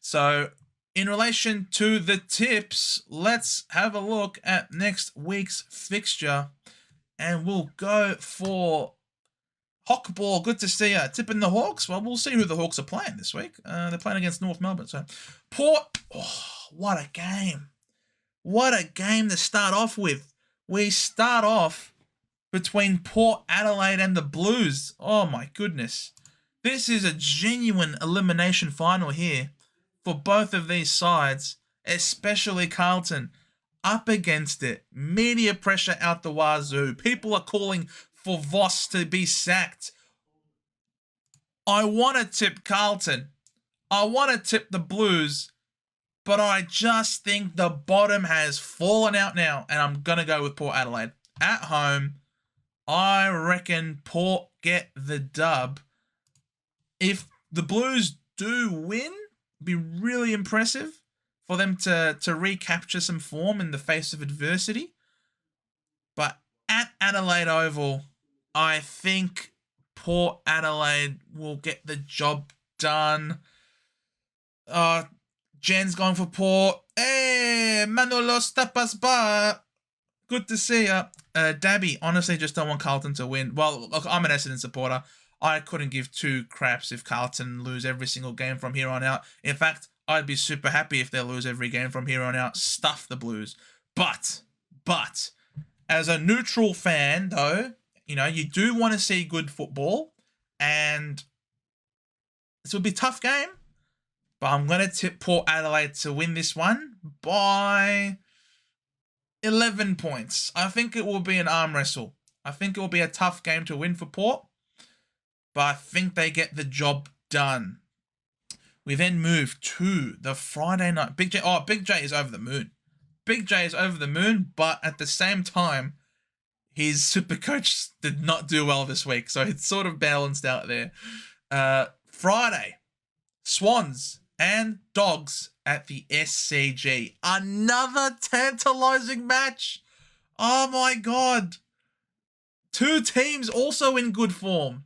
So in relation to the tips, let's have a look at next week's fixture. And we'll go for Hawkball. Good to see you. Tipping the Hawks. Well, we'll see who the Hawks are playing this week. They're playing against North Melbourne. So Port. Oh, what a game. What a game to start off with. We start off between Port Adelaide and the Blues. Oh my goodness. This is a genuine elimination final here for both of these sides, especially Carlton. Up against it. Media pressure out the wazoo. People are calling for Voss to be sacked. I want to tip Carlton. I want to tip the Blues. But I just think the bottom has fallen out now. And I'm going to go with Port Adelaide. At home, I reckon Port get the dub. If the Blues do win, be really impressive for them to recapture some form in the face of adversity. But at Adelaide Oval, I think Port Adelaide will get the job done. Jen's going for Port. Hey, Manolos tapas ba. Good to see ya. Dabby, honestly, just don't want Carlton to win. Well, look, I'm an Essendon supporter. I couldn't give two craps if Carlton lose every single game from here on out. In fact, I'd be super happy if they lose every game from here on out. Stuff the Blues. But, as a neutral fan, though, you know, you do want to see good football. And this will be a tough game. But I'm going to tip Port Adelaide to win this one by 11 points. I think it will be an arm wrestle. I think it will be a tough game to win for Port. But I think they get the job done. We then move to the Friday night. Big J. Oh, Big J is over the moon. Big J is over the moon, but at the same time, his super coach did not do well this week. So it's sort of balanced out there. Friday, Swans and Dogs at the SCG. Another tantalizing match. Oh my God. Two teams also in good form.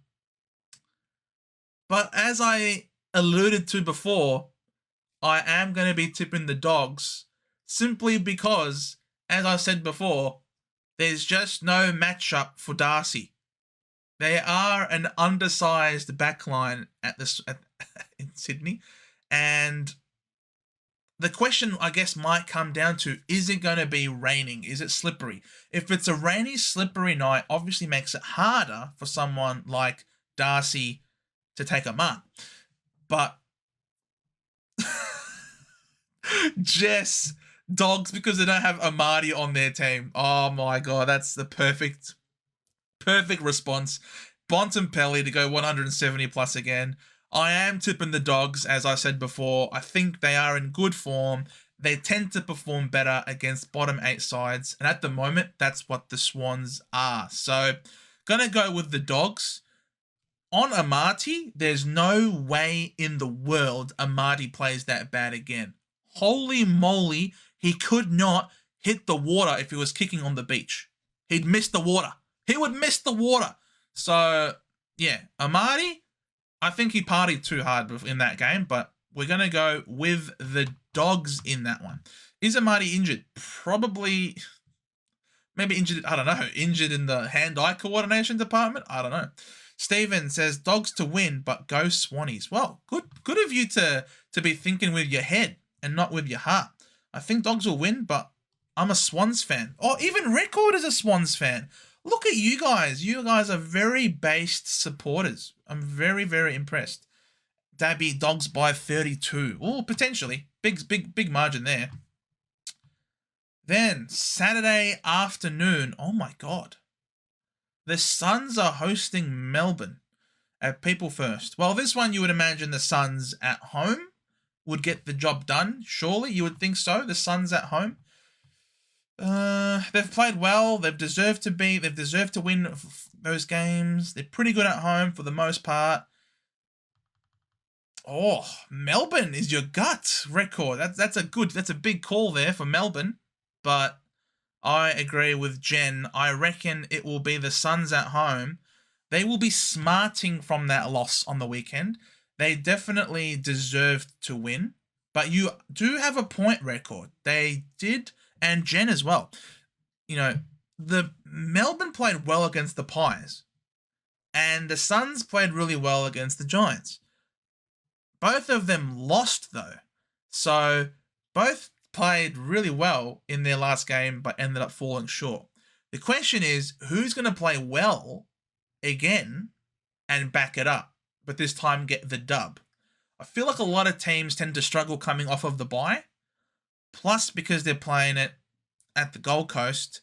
But as I alluded to before, I am going to be tipping the Dogs simply because, as I said before, there's just no matchup for Darcy. They are an undersized backline in Sydney. And the question, I guess, might come down to, is it going to be raining? Is it slippery? If it's a rainy, slippery night, obviously makes it harder for someone like Darcy to take a mark. But Jess, Dogs, because they don't have Amadi on their team. Oh my God, that's the perfect response. Bontempelli to go 170 plus again. I am tipping the Dogs, as I said before. I think they are in good form. They tend to perform better against bottom 8 sides. And at the moment, that's what the Swans are. So, gonna go with the Dogs. On Amati, there's no way in the world Amati plays that bad again. Holy moly, he could not hit the water if he was kicking on the beach. He'd miss the water. He would miss the water. So, yeah, Amati, I think he partied too hard in that game, but we're going to go with the Dogs in that one. Is Amati injured? Probably, maybe injured, I don't know, injured in the hand-eye coordination department? I don't know. Steven says, Dogs to win, but go Swannies. Well, good of you to be thinking with your head and not with your heart. I think Dogs will win, but I'm a Swans fan. Oh, even Record is a Swans fan. Look at you guys. You guys are very based supporters. I'm very, very impressed. Dabby, Dogs by 32. Oh, potentially. Big margin there. Then, Saturday afternoon. Oh, my God. The Suns are hosting Melbourne at People First. Well, this one you would imagine the Suns at home would get the job done. Surely, you would think so. The Suns at home. They've played well. They've deserved to win those games. They're pretty good at home for the most part. Oh, Melbourne is your gut. Record. That's a big call there for Melbourne. But I agree with Jen. I reckon it will be the Suns at home. They will be smarting from that loss on the weekend. They definitely deserved to win. But you do have a point record. They did, and Jen as well. You know, the Melbourne played well against the Pies, and the Suns played really well against the Giants. Both of them lost, though. So both played really well in their last game, but ended up falling short. The question is, who's going to play well again and back it up, but this time get the dub? I feel like a lot of teams tend to struggle coming off of the bye. Plus, because they're playing it at the Gold Coast,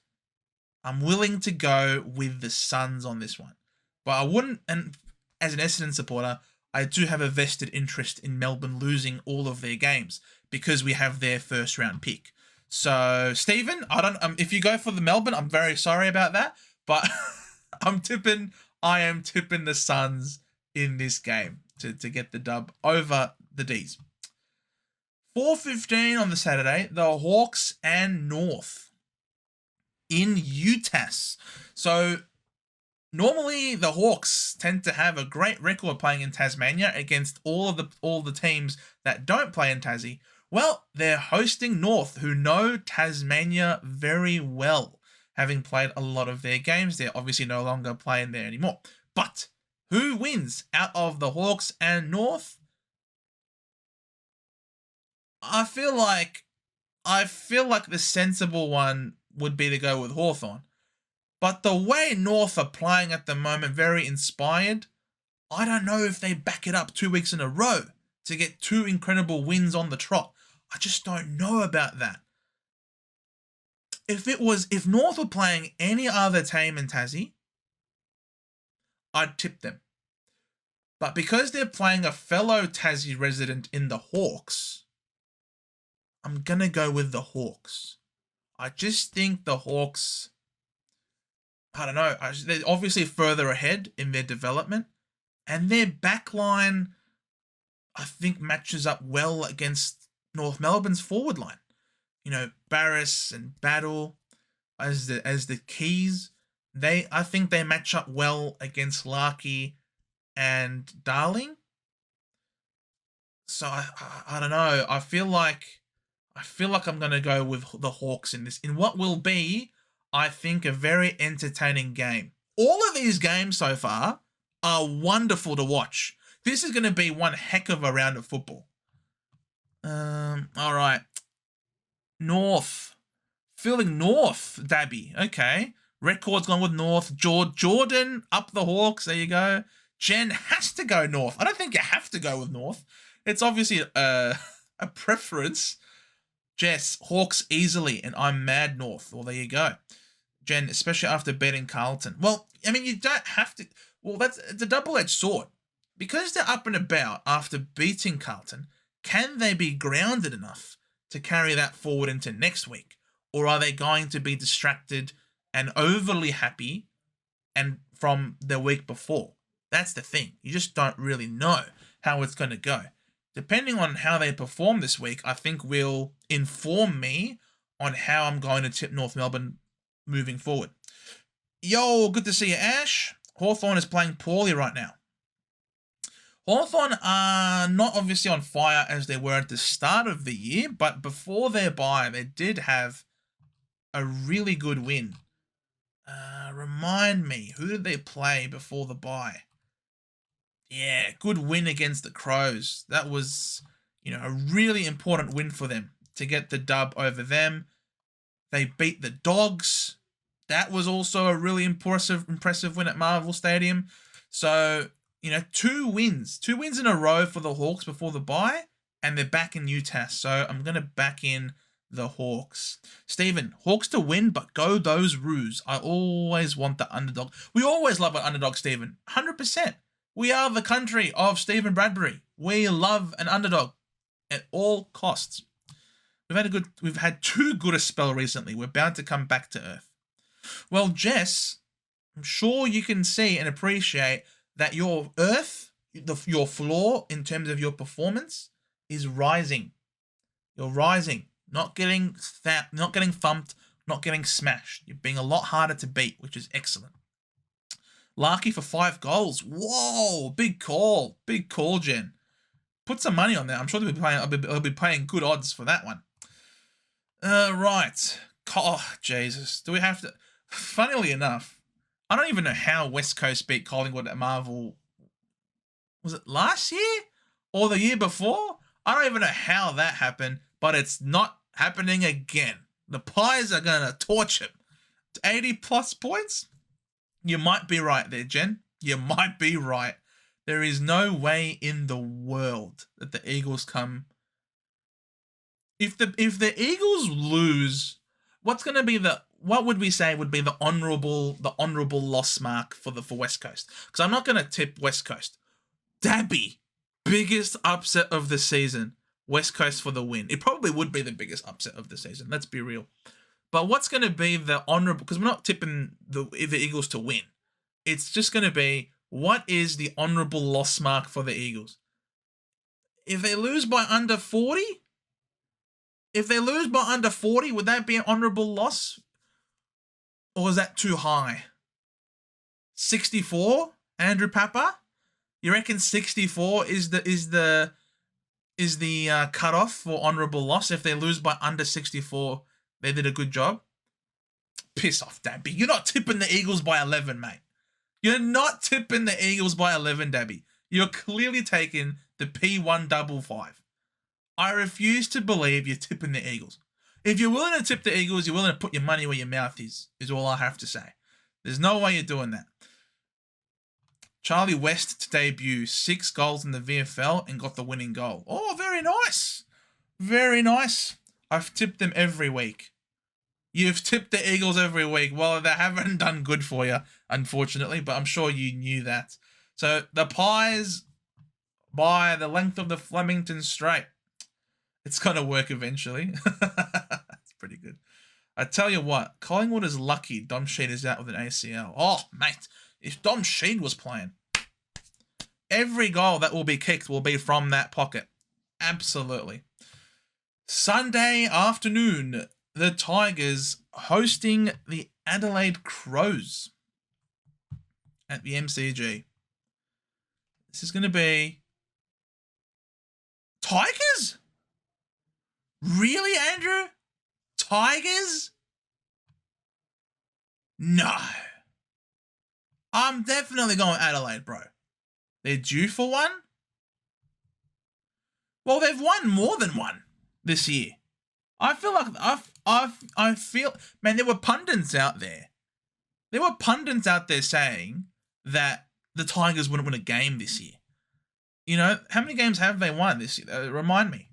I'm willing to go with the Suns on this one. But I wouldn't, and as an Essendon supporter, I do have a vested interest in Melbourne losing all of their games because we have their first round pick. So, Stephen, if you go for the Melbourne, I'm very sorry about that, but I am tipping the Suns in this game to get the dub over the D's. 4:15 on the Saturday, the Hawks and North in UTAS. So normally the Hawks tend to have a great record playing in Tasmania against all the teams that don't play in Tassie. Well, they're hosting North, who know Tasmania very well, having played a lot of their games. They're obviously no longer playing there anymore. But who wins out of the Hawks and North? I feel like the sensible one would be to go with Hawthorn. But the way North are playing at the moment, very inspired, I don't know if they back it up 2 weeks in a row to get 2 incredible wins on the trot. I just don't know about that. If North were playing any other team in Tassie, I'd tip them. But because they're playing a fellow Tassie resident in the Hawks, I'm going to go with the Hawks. I just think the Hawks, I don't know, they're obviously further ahead in their development. And their backline, I think, matches up well against North Melbourne's forward line. You know, Barris and Battle as the keys. I think they match up well against Larkey and Darling. So I don't know. I feel like I'm going to go with the Hawks in this, in what will be, I think, a very entertaining game. All of these games so far are wonderful to watch. This is going to be one heck of a round of football. All right. North. Feeling North, Dabby. Okay. Record's gone with North. Jordan up the Hawks. There you go. Jen has to go North. I don't think you have to go with North. It's obviously a preference. Jess, Hawks easily, and I'm mad North. Well, there you go. Jen, especially after betting Carlton. Well, I mean, you don't have to. Well, it's a double-edged sword. Because they're up and about after beating Carlton, can they be grounded enough to carry that forward into next week? Or are they going to be distracted and overly happy and from the week before? That's the thing. You just don't really know how it's going to go. Depending on how they perform this week, I think will inform me on how I'm going to tip North Melbourne moving forward. Yo, good to see you, Ash. Hawthorn is playing poorly right now. Hawthorn are not obviously on fire as they were at the start of the year, but before their bye, they did have a really good win. Remind me, who did they play before the bye? Yeah, good win against the Crows. That was, a really important win for them to get the dub over them. They beat the Dogs. That was also a really impressive win at Marvel Stadium. So, 2 wins in a row for the Hawks before the bye, and they're back in UTAS. So I'm going to back in the Hawks. Stephen, Hawks to win, but go those Roos. I always want the underdog. We always love an underdog, Stephen. 100%. We are the country of Stephen Bradbury. We love an underdog at all costs. We've had too good a spell recently. We're bound to come back to earth. Well, Jess, I'm sure you can see and appreciate that your your floor in terms of your performance is rising. You're rising, not getting thumped, not getting smashed. You're being a lot harder to beat, which is excellent. Larky for 5 goals. Whoa, big call, Jen. Put some money on that. I'm sure they'll be paying good odds for that one. Right. Oh, Jesus. Do we have to... Funnily enough, I don't even know how West Coast beat Collingwood at Marvel. Was it last year? Or the year before? I don't even know how that happened, but it's not happening again. The Pies are going to torch him. 80-plus points? You might be right there, Jen. You might be right. There is no way in the world that the Eagles come... If the Eagles lose, what's going to be what would we say would be the honourable loss mark for West Coast? Because I'm not going to tip West Coast. Dabby, biggest upset of the season. West Coast for the win. It probably would be the biggest upset of the season. Let's be real. But what's going to be the honourable... Because we're not tipping the Eagles to win. It's just going to be, what is the honourable loss mark for the Eagles? If they lose by under 40... If they lose by under 40, would that be an honourable loss? Or is that too high? 64, Andrew Papa? You reckon 64 is the cutoff for honourable loss? If they lose by under 64, they did a good job? Piss off, Dabby. You're not tipping the Eagles by 11, mate. You're not tipping the Eagles by 11, Dabby. You're clearly taking the P155. I refuse to believe you're tipping the Eagles. If you're willing to tip the Eagles, you're willing to put your money where your mouth is all I have to say. There's no way you're doing that. Charlie West to debut, 6 goals in the VFL and got the winning goal. Oh, very nice. Very nice. I've tipped them every week. You've tipped the Eagles every week. Well, they haven't done good for you, unfortunately, but I'm sure you knew that. So the Pies by the length of the Flemington Strait. It's going to work eventually. That's pretty good. I tell you what, Collingwood is lucky Dom Sheed is out with an ACL. Oh, mate, if Dom Sheed was playing, every goal that will be kicked will be from that pocket. Absolutely. Sunday afternoon, the Tigers hosting the Adelaide Crows at the MCG. This is going to be... Tigers? Really, Andrew? Tigers? No. I'm definitely going Adelaide, bro. They're due for one? Well, they've won more than one this year. I feel like I feel, man, there were pundits out there. There were pundits out there saying that the Tigers wouldn't win a game this year. You know, how many games have they won this year? Remind me.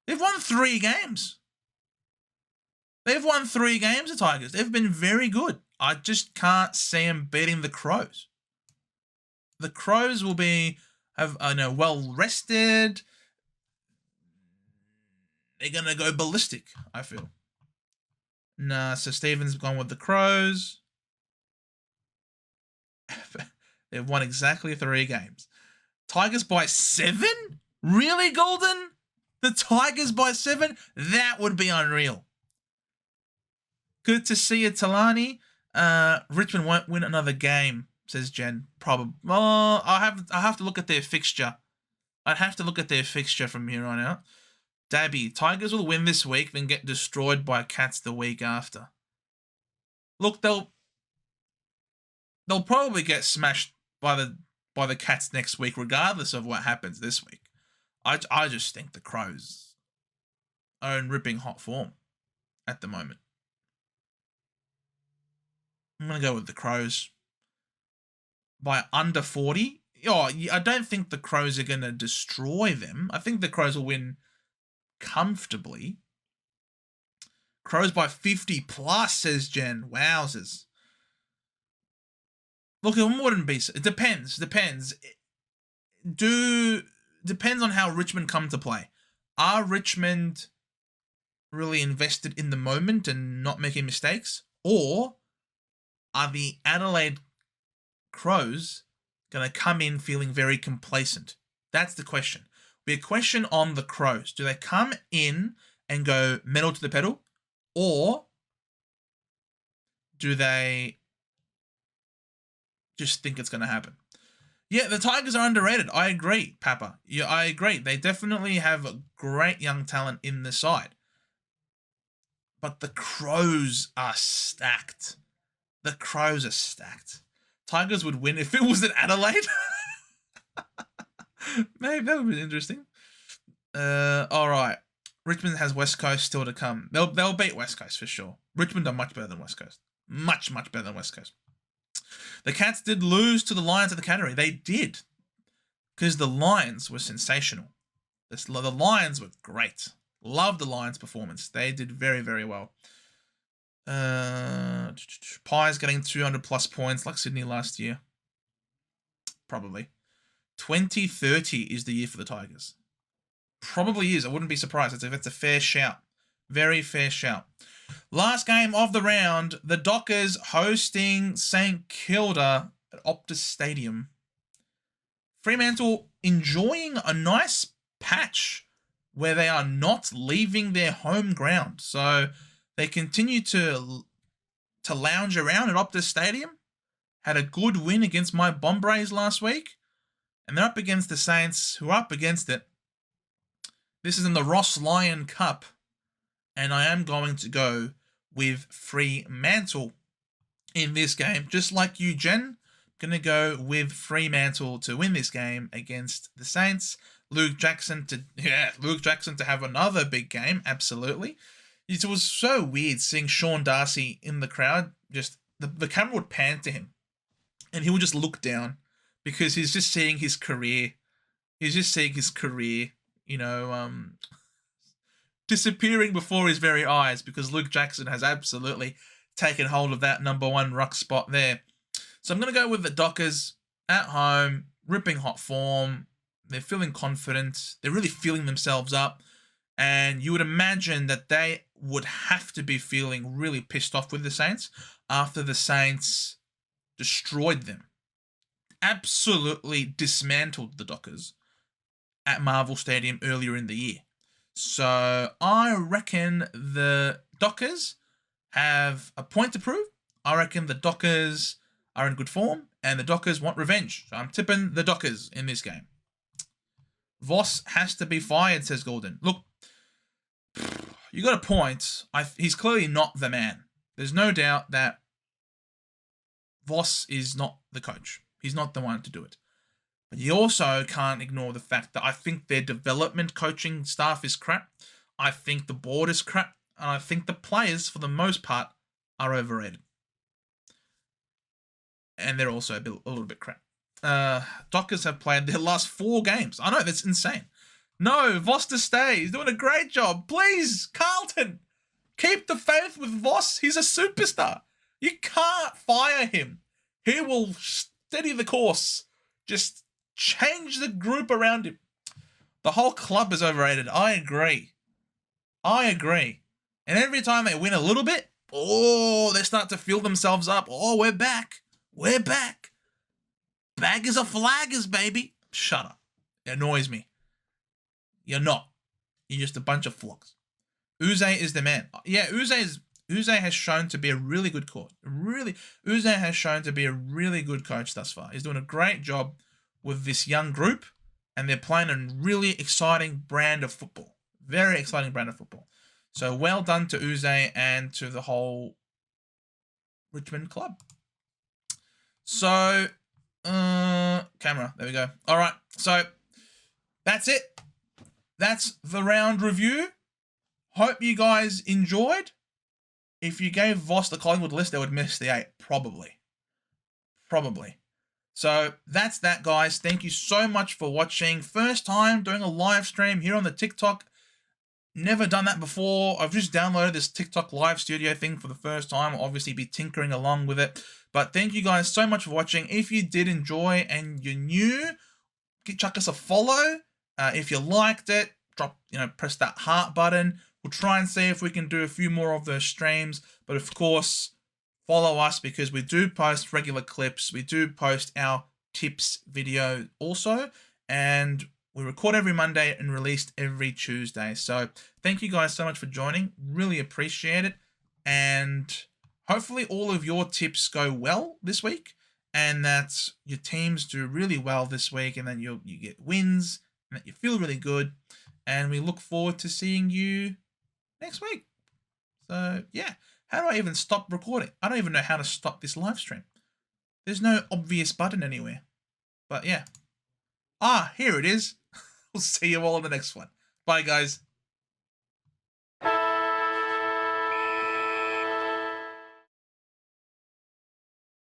They've won 3 games. They've won 3 games, the Tigers. They've been very good. I just can't see them beating the Crows. The Crows will be well rested. They're going to go ballistic, I feel. Nah, so Stephen's gone with the Crows. They've won exactly 3 games. Tigers by 7? Really, Golden? The Tigers by 7? That would be unreal. Good to see you, Talani. Richmond won't win another game, says Jen. Probably. Oh, I have to look at their fixture. I'd have to look at their fixture from here on out. Dabby, Tigers will win this week, then get destroyed by Cats the week after. Look, they'll probably get smashed by the Cats next week, regardless of what happens this week. I just think the Crows are in ripping hot form at the moment. I'm going to go with the Crows. By under 40? Oh, I don't think the Crows are going to destroy them. I think the Crows will win comfortably. Crows by 50 plus, says Jen. Wowzers. Look, it wouldn't be... It depends. Depends on how Richmond come to play. Are Richmond really invested in the moment and not making mistakes? Or are the Adelaide Crows going to come in feeling very complacent? That's the question. Be a question on the Crows. Do they come in and go metal to the pedal? Or do they just think it's going to happen? Yeah, the Tigers are underrated. I agree, Papa. Yeah, I agree. They definitely have a great young talent in the side. But the Crows are stacked. The Crows are stacked. Tigers would win if it was in Adelaide. Maybe that would be interesting. All right. Richmond has West Coast still to come. They'll beat West Coast for sure. Richmond are much better than West Coast. Much better than West Coast. The Cats did lose to the Lions at the Cattery. They did. Because the Lions were sensational. The Lions were great. Loved the Lions' performance. They did very, very well. Pies getting 200 plus points like Sydney last year. Probably. 2030 is the year for the Tigers. Probably is. I wouldn't be surprised. It's a fair shout. Very fair shout. Last game of the round, the Dockers hosting St Kilda at Optus Stadium. Fremantle enjoying a nice patch where they are not leaving their home ground. So they continue to lounge around at Optus Stadium. Had a good win against my Bombrays last week. And they're up against the Saints, who are up against it. This is in the Ross Lyon Cup. And I am going to go with Fremantle in this game. Just like you, Jen. I'm going to go with Fremantle to win this game against the Saints. Luke Jackson to have another big game. Absolutely. It was so weird seeing Sean Darcy in the crowd. Just the camera would pan to him. And he would just look down. Because he's just seeing his career. He's just seeing his career, disappearing before his very eyes, because Luke Jackson has absolutely taken hold of that number one ruck spot there. So I'm going to go with the Dockers at home, ripping hot form. They're feeling confident. They're really feeling themselves up. And you would imagine that they would have to be feeling really pissed off with the Saints after the Saints destroyed them. Absolutely dismantled the Dockers at Marvel Stadium earlier in the year. So I reckon the Dockers have a point to prove. I reckon the Dockers are in good form and the Dockers want revenge. So I'm tipping the Dockers in this game. Voss has to be fired, says Golden. Look, you got a point. He's clearly not the man. There's no doubt that Voss is not the coach. He's not the one to do it. But you also can't ignore the fact that I think their development coaching staff is crap. I think the board is crap. And I think the players, for the most part, are overrated. And they're also a little bit crap. Dockers have played their last 4 games. I know, that's insane. No, Voss to stay. He's doing a great job. Please, Carlton, keep the faith with Voss. He's a superstar. You can't fire him. He will steady the course. Just change the group around him. The whole club is overrated. I agree. And every time they win a little bit, they start to feel themselves up. Oh, we're back. Baggers are flaggers, baby. Shut up. It annoys me. You're not. You're just a bunch of flocks. Uze is the man. Yeah, Uze has shown to be a really good coach. Uze has shown to be a really good coach thus far. He's doing a great job with this young group, and they're playing a really exciting brand of football. Very exciting brand of football. So well done to Uze and to the whole Richmond club. So, camera. There we go. All right. So, that's it. That's the round review. Hope you guys enjoyed. If you gave Voss the Collingwood list, they would miss the 8. Probably. So that's that, guys. Thank you so much for watching. First time doing a live stream here on the TikTok. Never done that before. I've just downloaded this TikTok live studio thing for the first time. I'll obviously be tinkering along with it. But thank you guys so much for watching. If you did enjoy and you're new, chuck us a follow. If you liked it, press that heart button. We'll try and see if we can do a few more of those streams. But of course, follow us because we do post regular clips. We do post our tips video also. And we record every Monday and release every Tuesday. So thank you guys so much for joining. Really appreciate it. And hopefully all of your tips go well this week. and that your teams do really well this week, and then you get wins, and that you feel really good. And we look forward to seeing you next week. So, yeah. How do I even stop recording? I don't even know how to stop this live stream. There's no obvious button anywhere. But, yeah. Here it is. We'll see you all in the next one. Bye, guys.